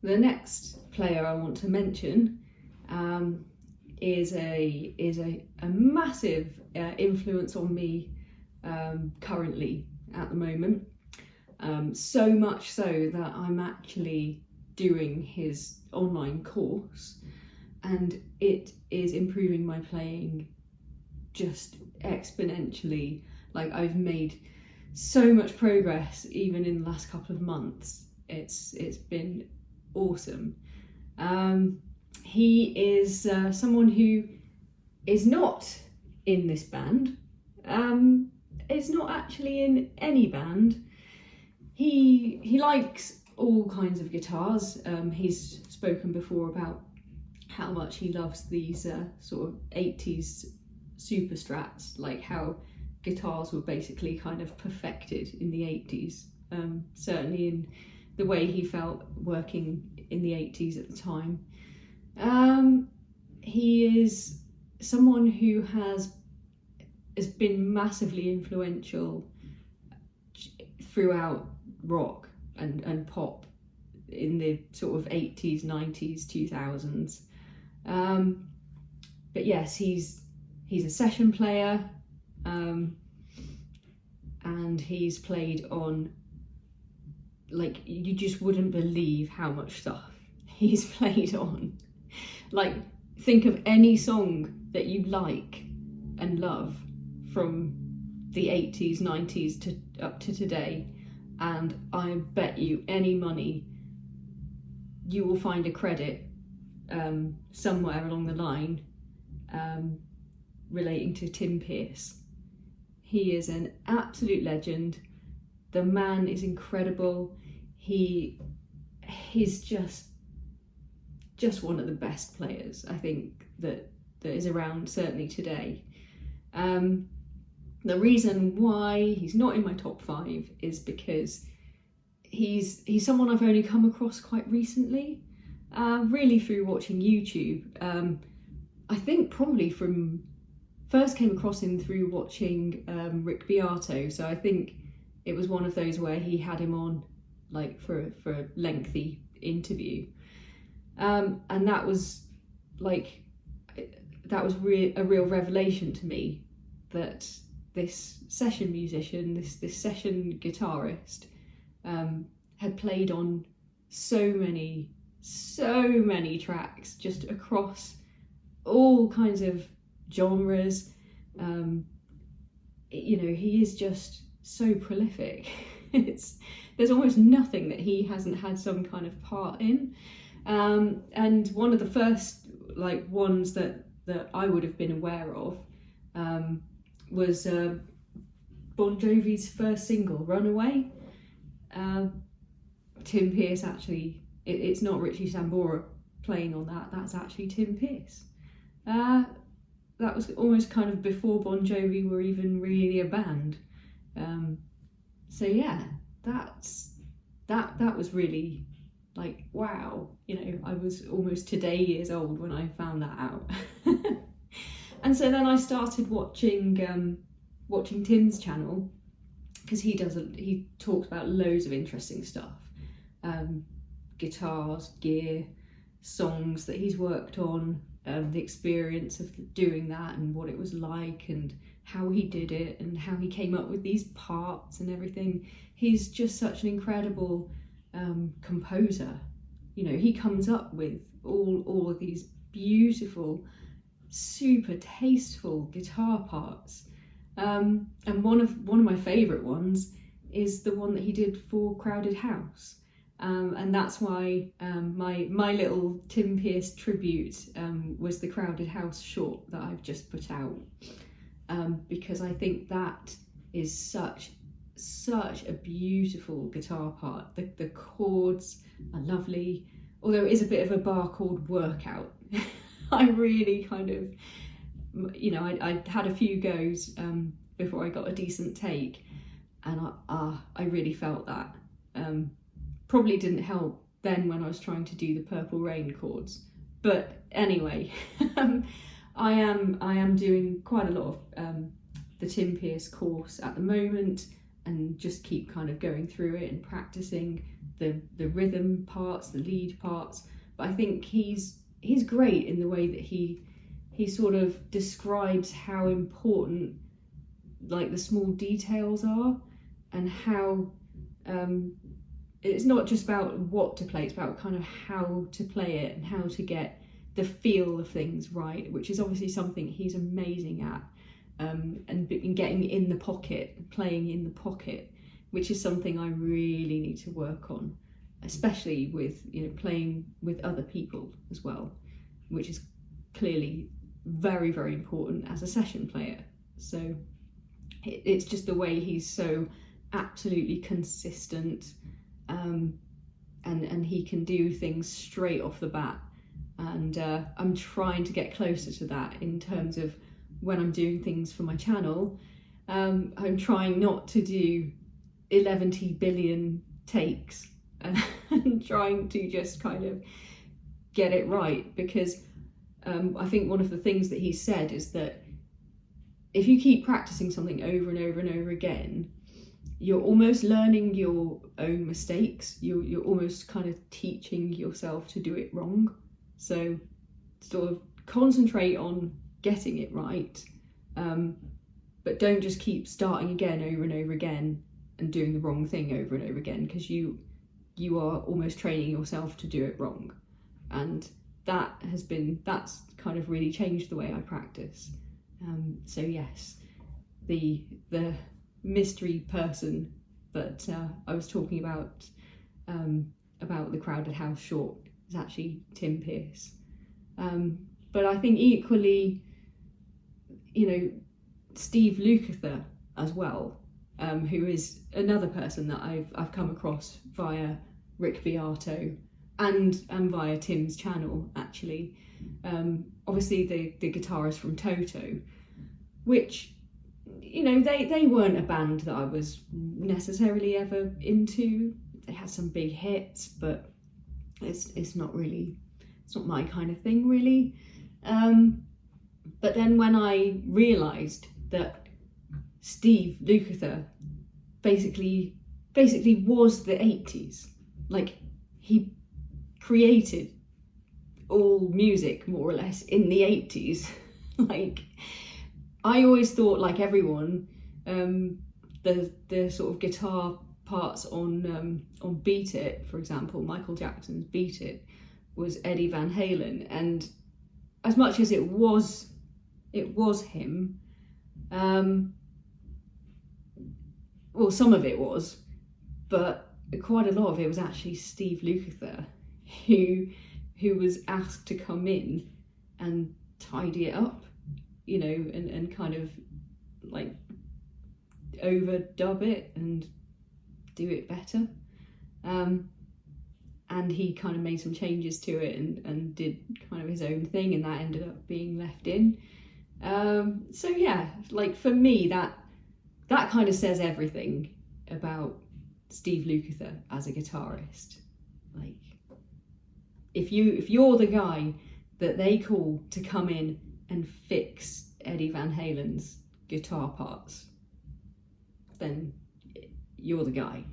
the next player I want to mention is a massive influence on me currently at the moment. So much so that I'm actually doing his online course, and it is improving my playing just exponentially. Like, I've made so much progress even in the last couple of months. It's been awesome. He is someone who is not in this band, is not actually in any band. He likes all kinds of guitars. He's spoken before about how much he loves these sort of 80s super strats, like how guitars were basically kind of perfected in the 80s, certainly in the way he felt working in the 80s at the time. He is someone who has been massively influential throughout rock and pop in the sort of 80s, 90s, 2000s. But yes, he's a session player, and he's played on, like, you just wouldn't believe how much stuff he's played on. Like, think of any song that you like and love from the 80s, 90s to up to today, and I bet you any money you will find a credit somewhere along the line relating to Tim Pierce. He is an absolute legend. The man is incredible. He's just one of the best players, I think, that is around, certainly today. The reason why he's not in my top 5 is because he's someone I've only come across quite recently, really through watching YouTube. I think probably first came across him through watching Rick Beato, so I think it was one of those where he had him on, like, for a lengthy interview, and that was like a real revelation to me, that this session musician, this session guitarist, had played on so many tracks just across all kinds of genres. He is just so prolific. There's almost nothing that he hasn't had some kind of part in. And one of the first ones that I would have been aware of was Bon Jovi's first single, Runaway. Tim Pierce actually, it's not Richie Sambora playing on that, that's actually Tim Pierce. That was almost kind of before Bon Jovi were even really a band. So yeah, that was really like, wow, I was almost today years old when I found that out. And so then I started watching Tim's channel, because he talks about loads of interesting stuff, guitars, gear, songs that he's worked on, the experience of doing that and what it was like and how he did it and how he came up with these parts and everything. He's just such an incredible composer. He comes up with all of these beautiful, super tasteful guitar parts, and one of my favourite ones is the one that he did for Crowded House, and that's why my little Tim Pierce tribute was the Crowded House short that I've just put out, because I think that is such a beautiful guitar part. The chords are lovely, although it is a bit of a bar chord workout. I really kind of, I had a few goes before I got a decent take, and I really felt that. Probably didn't help then when I was trying to do the Purple Rain chords, but anyway, I am doing quite a lot of the Tim Pierce course at the moment, and just keep kind of going through it and practicing the rhythm parts, the lead parts, but I think he's great in the way that he sort of describes how important like the small details are, and how it's not just about what to play, it's about kind of how to play it and how to get the feel of things right, which is obviously something he's amazing at, and getting in the pocket, playing in the pocket, which is something I really need to work on, especially with, you know, playing with other people as well, which is clearly very, very important as a session player. So it's just the way he's so absolutely consistent, and he can do things straight off the bat, and I'm trying to get closer to that in terms of when I'm doing things for my channel. I'm trying not to do 11 billion takes and trying to just kind of get it right, because I think one of the things that he said is that if you keep practicing something over and over and over again, you're almost learning your own mistakes. You're almost kind of teaching yourself to do it wrong. So sort of concentrate on getting it right, but don't just keep starting again over and over again and doing the wrong thing over and over again, because you are almost training yourself to do it wrong. And that's kind of really changed the way I practice. So yes, the mystery person that I was talking about the Crowded House short is actually Tim Pierce. But I think equally, you know, Steve Lukather as well, who is another person that I've come across via Rick Beato and via Tim's channel actually. Obviously the guitarist from Toto, which, you know, they weren't a band that I was necessarily ever into. They had some big hits, but it's not my kind of thing really. But then when I realised that Steve Lukather basically was the 80s, like he created all music more or less in the 80s. Like I always thought, like everyone, the sort of guitar parts on Beat It, for example, Michael Jackson's Beat It, was Eddie Van Halen, and as much as it was him, well, some of it was, but quite a lot of it was actually Steve Lukather, who was asked to come in and tidy it up, you know, and kind of like overdub it and do it better. And he kind of made some changes to it and did kind of his own thing, and that ended up being left in. So yeah, like for me, that kind of says everything about Steve Lukather as a guitarist. Like if you're the guy that they call to come in and fix Eddie Van Halen's guitar parts, then you're the guy.